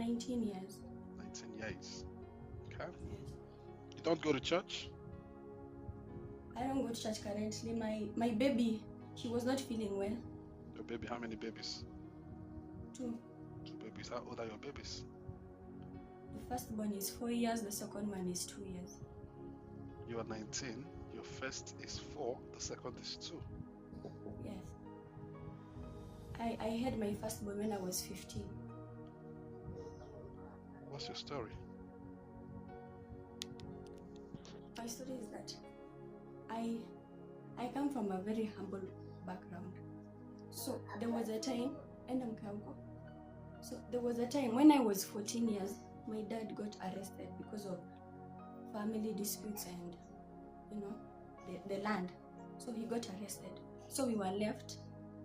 19 years. 19 years. Okay. Yes. You don't go to church? I don't go to church currently. My baby, she was not feeling well. Your baby, how many babies? 2. 2 babies. How old are your babies? The firstborn is 4 years, the second one is 2 years. You are 19, your first is 4, the second is 2. Yes. I had my firstborn when I was 15. What's your story? My story is that I come from a very humble background. So there was a time, when I was 14 years, my dad got arrested because of family disputes and, the land. So he got arrested. So we were left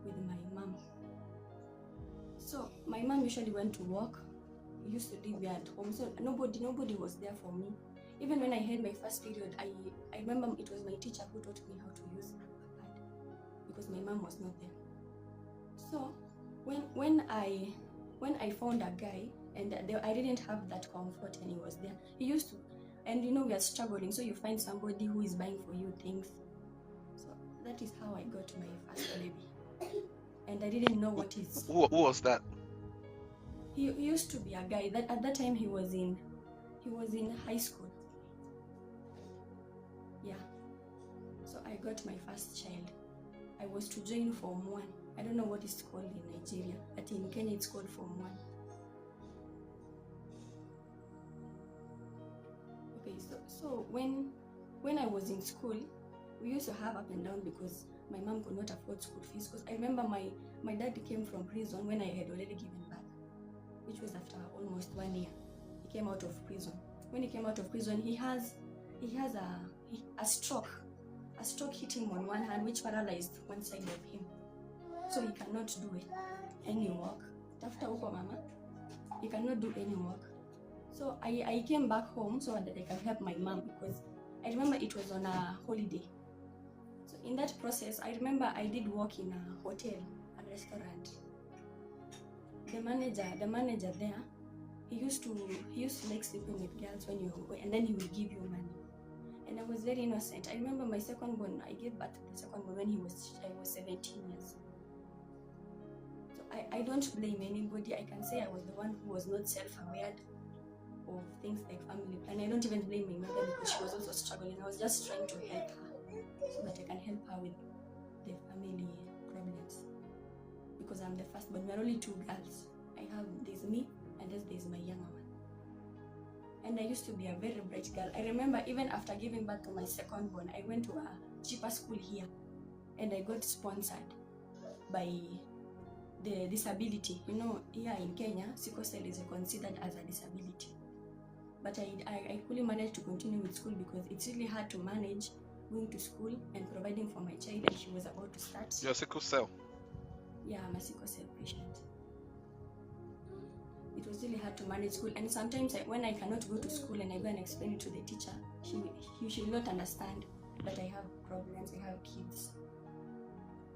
with my mom. So my mom usually went to work. We used to live at home. So nobody was there for me. Even when I had my first period, I remember it was my teacher who taught me how to use a pad because my mom was not there. So when I found a guy and I didn't have that comfort and he was there, he used to, and we are struggling, so you find somebody who is buying for you things. So that is how I got my first baby. And I didn't know what is. Who was that? He used to be a guy that at that time he was in high school. Yeah. So I got my first child. I was to join Form 1. I don't know what it's called in Nigeria, but in Kenya it's called Form 1. Okay, so when I was in school, we used to have up and down because my mom could not afford school fees. Because I remember my dad came from prison when I had already given birth, which was after almost 1 year. He came out of prison. When he came out of prison, he has a stroke. A stroke hit him on one hand, which paralyzed one side of him. So he cannot do any work. After mama, he cannot do any work. So I came back home so that I can help my mom because I remember it was on a holiday. So in that process, I remember I did work in a hotel, a restaurant. The manager there, he used to like sleeping with girls and then he would give you money. And I was very innocent. I remember my second born, I gave birth to the second born when I was 17 years. So I don't blame anybody. I can say I was the one who was not self-aware of things like family. And I don't even blame my mother because she was also struggling. I was just trying to help her so that I can help her with the family problems. Because I'm the first, but we're only 2 girls. There's me and there's my younger one. And I used to be a very bright girl. I remember even after giving birth to my second born, I went to a cheaper school here and I got sponsored by the disability. Here in Kenya, sickle cell is considered as a disability. But I couldn't manage to continue with school because it's really hard to manage going to school and providing for my child, and she was about to start. You're sickle cell? Yeah, I'm a sickle cell patient. It was really hard to manage school, and sometimes when I cannot go to school and I go and explain it to the teacher, she will not understand that I have problems, I have kids.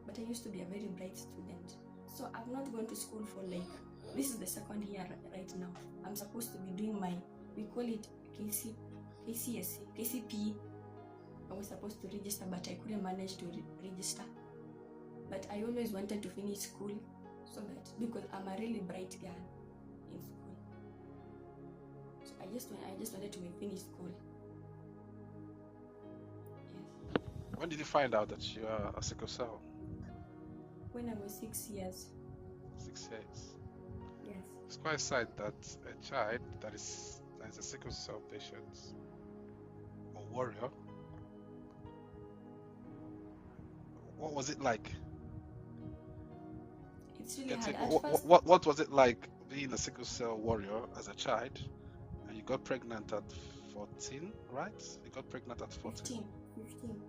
But I used to be a very bright student. So I've not gone to school for this is the second year right now. I'm supposed to be doing we call it KCPE. I was supposed to register, but I couldn't manage to register. But I always wanted to finish school because I'm a really bright girl in school. So I just wanted to finish school. Yes. When did you find out that you are a sickle cell? When I was 6 years. 6 years. Yes. It's quite sad that a child that is a sickle cell patient or warrior. What was it like? It's really hard. What was it like being a sickle cell warrior as a child? And you got pregnant at 14, right? You got pregnant at 14. 15.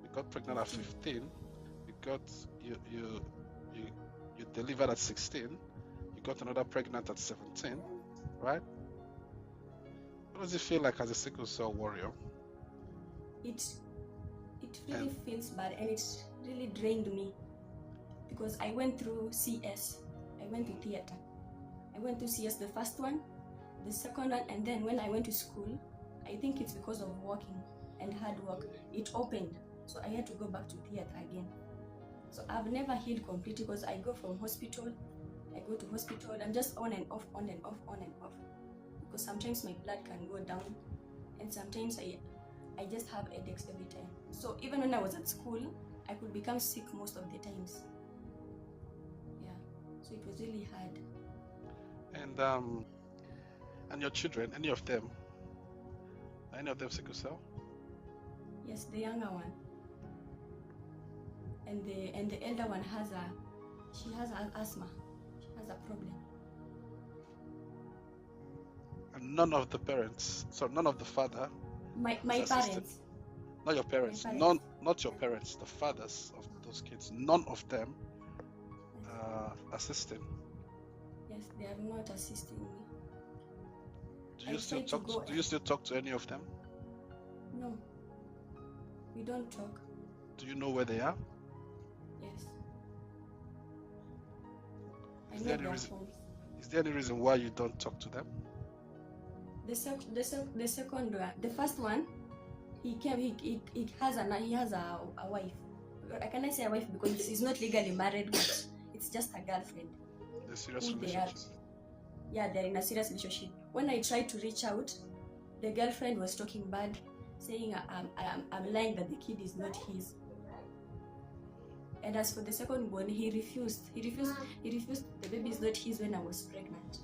You got pregnant at 15. You delivered at 16. You got another pregnant at 17, right? What does it feel like as a sickle cell warrior? It really feels bad, and it really drained me because I went through CS. I went to theater. I went to CS the first one, The second one, and then when I went to school, I think it's because of working and hard work, it opened. So I had to go back to theater again. So I've never healed completely because I go from hospital, I go to hospital, I'm just on and off, on and off, on and off. Because sometimes my blood can go down, and sometimes I just have headaches every time. So even when I was at school, I could become sick most of the times. Yeah, so it was really hard. And your children, any of them sickle cell? Yes, the younger one. And the elder one she has asthma. She has a problem. And none of the parents, so none of the father. My is assisted. parents. Not your parents. My parents. Not your parents. The fathers of those kids. None of them assisting. Yes, they are not assisting me. Do you still talk to any of them? No. We don't talk. Do you know where they are? Yes. Is there any reason why you don't talk to them? The second one, the first one, he has a wife. I cannot say a wife because he's not legally married, but it's just a girlfriend. A serious relationship. Yeah, they're in a serious relationship. When I tried to reach out, the girlfriend was talking bad, saying I'm lying that the kid is not his. And as for the second one, he refused. He refused the baby is not his when I was pregnant.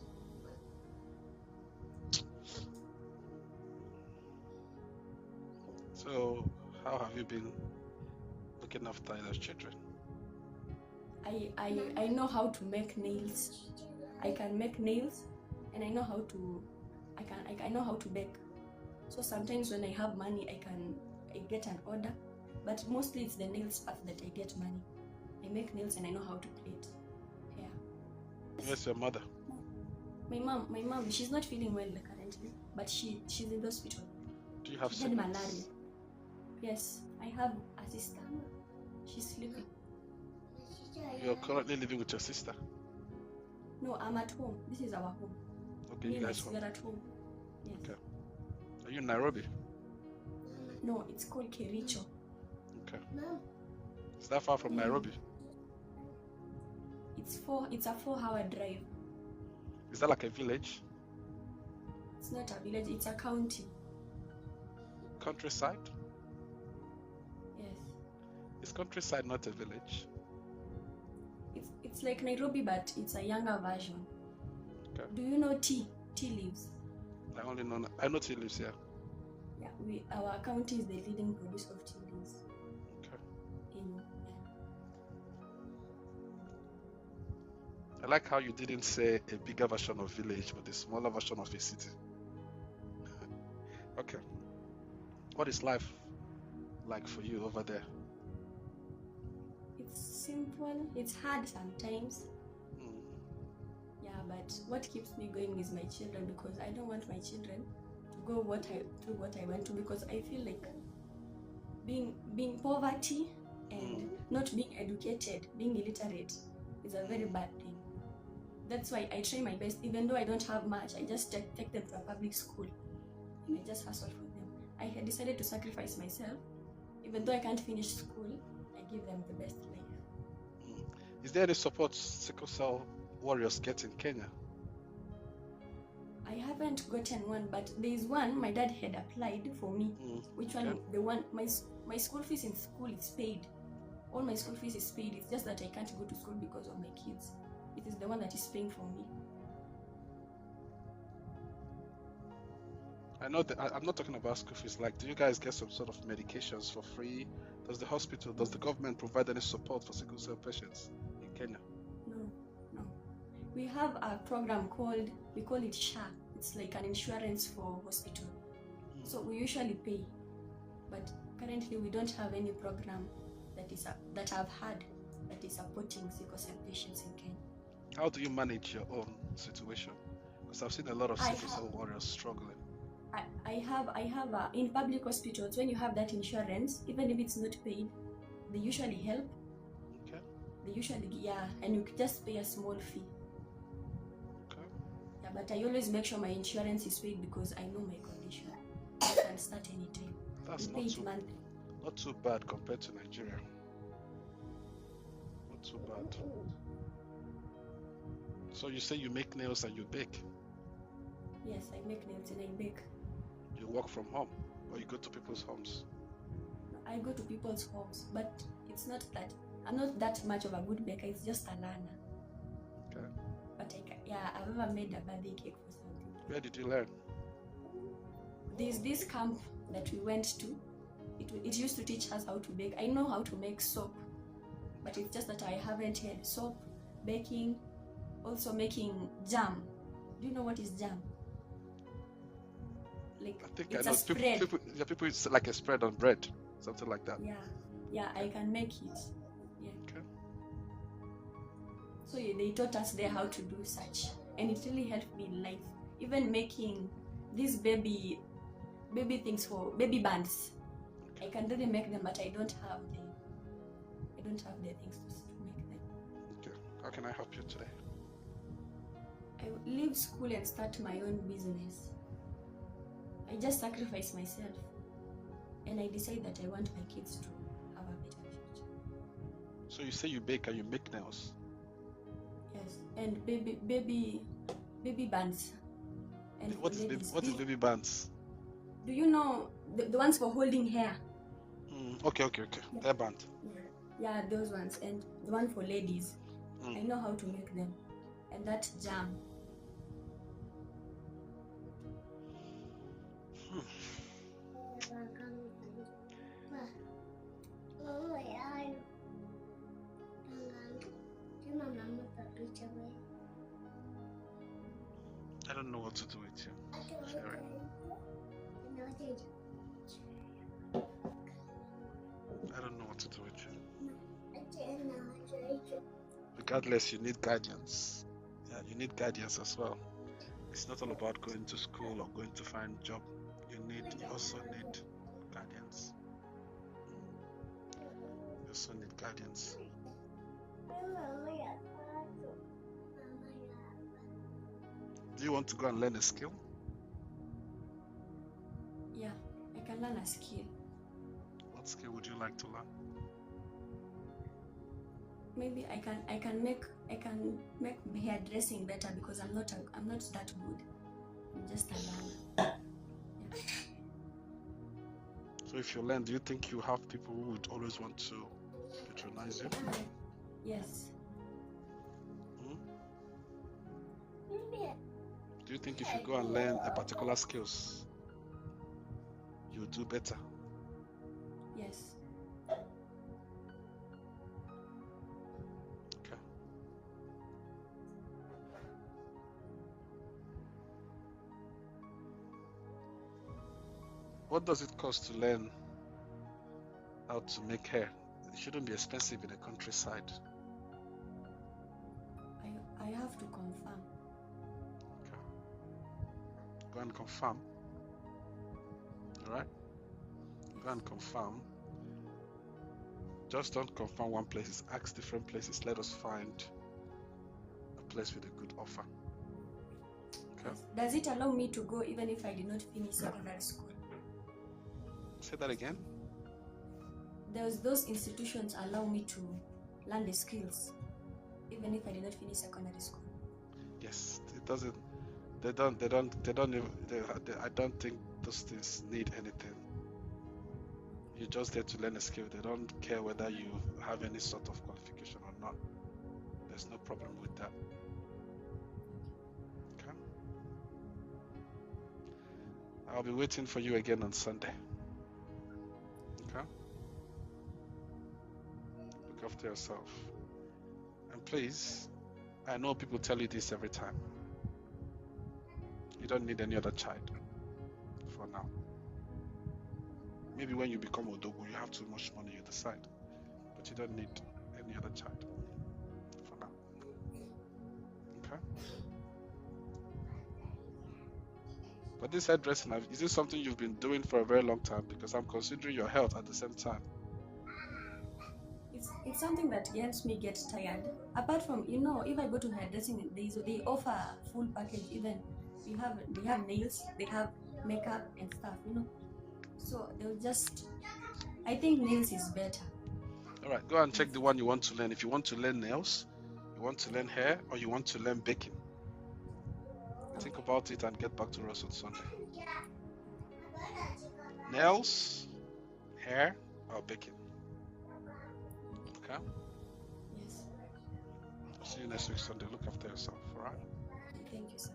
So how have you been looking after those children? I know how to make nails. I can make nails, and I know how to bake. So sometimes when I have money, I get an order, but mostly it's the nails part that I get money. I make nails and I know how to plait hair. Where's your mother? My mom, she's not feeling well currently, but she's in the hospital. Do you have siblings? Malaria. Yes, I have a sister. She's sleeping. You're currently living with your sister? No, I'm at home. This is our home. Okay, you guys home. We're at home. Yes. Okay. Are you in Nairobi? No, it's called Kericho. Okay. Is that far from Nairobi? It's a 4-hour drive. Is that like a village? It's not a village, it's a county. Countryside? Yes. Is countryside not a village? It's like Nairobi, but it's a younger version. Okay. Do you know tea leaves? I know tea leaves, yeah. Yeah, our county is the leading producer of tea leaves. Okay. Yeah. I like how you didn't say a bigger version of village, but a smaller version of a city. Okay. What is life like for you over there? It's simple. It's hard sometimes. Yeah, but what keeps me going is my children, because I don't want my children to go through what I went to, because I feel like being poverty and not being educated, being illiterate, is a very bad thing. That's why I try my best, even though I don't have much. I just take them to a public school and I just hustle for them. I had decided to sacrifice myself. Even though I can't finish school, I give them the best life. Is there any support sickle cell warriors get in Kenya? I haven't gotten one, but there is one my dad had applied for me. Which one? The one, my school fees in school is paid. All my school fees is paid. It's just that I can't go to school because of my kids. It is the one that is paying for me. I know that I'm not talking about school fees. Like, do you guys get some sort of medications for free? Does the government provide any support for sickle cell patients in Kenya? No. We have a program we call it SHA. It's like an insurance for hospital. So we usually pay, but currently we don't have any program that I've had that is supporting sickle cell patients in Kenya. How do you manage your own situation? Because I've seen a lot of sickle cell warriors struggling. I have in public hospitals, when you have that insurance, even if it's not paid, they usually help. Okay. They usually, and you just pay a small fee. Okay. Yeah, but I always make sure my insurance is paid because I know my condition. I can start anytime. That's We pay it monthly. not too bad compared to Nigeria. Not too bad. So you say you make nails and you bake? Yes, I make nails and I bake. You work from home or you go to people's homes? I go to people's homes, but it's not that I'm not that much of a good baker. It's just a learner. Okay. But I've ever made a birthday cake for something. Where did you learn? There's this camp that we went to. It used to teach us how to bake. I know how to make soap, but it's just that I haven't had soap, baking, also making jam. Do you know what is jam? Like, I think it's I know. a spread. People it's like a spread on bread, something like that. Yeah, I can make it. Yeah. Okay. So they taught us there how to do such, and it really helped me in life. Even making these baby things for baby bands. I can really make them, but I don't have the things to make them. Okay. How can I help you today? I leave school and start my own business. I just sacrifice myself, and I decide that I want my kids to have a better future. So you say you bake and you make nails? Yes, and baby bands. And What is baby bands? Do you know the ones for holding hair? Okay. Yeah. Hair band. Yeah, those ones, and the one for ladies. I know how to make them, and that jam. I don't know what to do with you, Sherry. I don't know what to do with you. Regardless, you need guidance. Yeah, you need guidance as well. It's not all about going to school or going to find a job. You also need guidance. You also need guidance. Do you want to go and learn a skill? Yeah, I can learn a skill. What skill would you like to learn? Maybe I can make hairdressing better because I'm not that good. I'm just a learner. Yeah. So if you learn, do you think you have people who would always want to patronize you? Yes. Do you think if you go and learn a particular skills, you'll do better? Yes. Okay. What does it cost to learn how to make hair? It shouldn't be expensive in the countryside. I have to confirm. Okay. Go and confirm. Alright? Go and confirm. Just don't confirm one place. Ask different places. Let us find a place with a good offer. Okay. Does it allow me to go even if I did not finish secondary school? Say that again. Those institutions allow me to learn the skills even if I did not finish secondary school. Yes, it doesn't. I don't think those things need anything. You're just there to learn a skill. They don't care whether you have any sort of qualification or not. There's no problem with that. Okay. I'll be waiting for you again on Sunday. Okay. Look after yourself. And please, I know people tell you this every time. You don't need any other child for now. Maybe when you become Odogu, you have too much money, you decide. But you don't need any other child for now. Okay? But this hairdressing, is this something you've been doing for a very long time? Because I'm considering your health at the same time. It's something that helps me get tired. Apart from, if I go to hairdressing, they offer full package. Even they have nails, they have makeup and stuff. So they'll just. I think nails is better. All right, go and check the one you want to learn. If you want to learn nails, you want to learn hair, or you want to learn baking, think about it and get back to us on Sunday. Nails, hair, or baking. Okay? Yes. See you next week Sunday. Look after yourself, all right? Thank you, sir.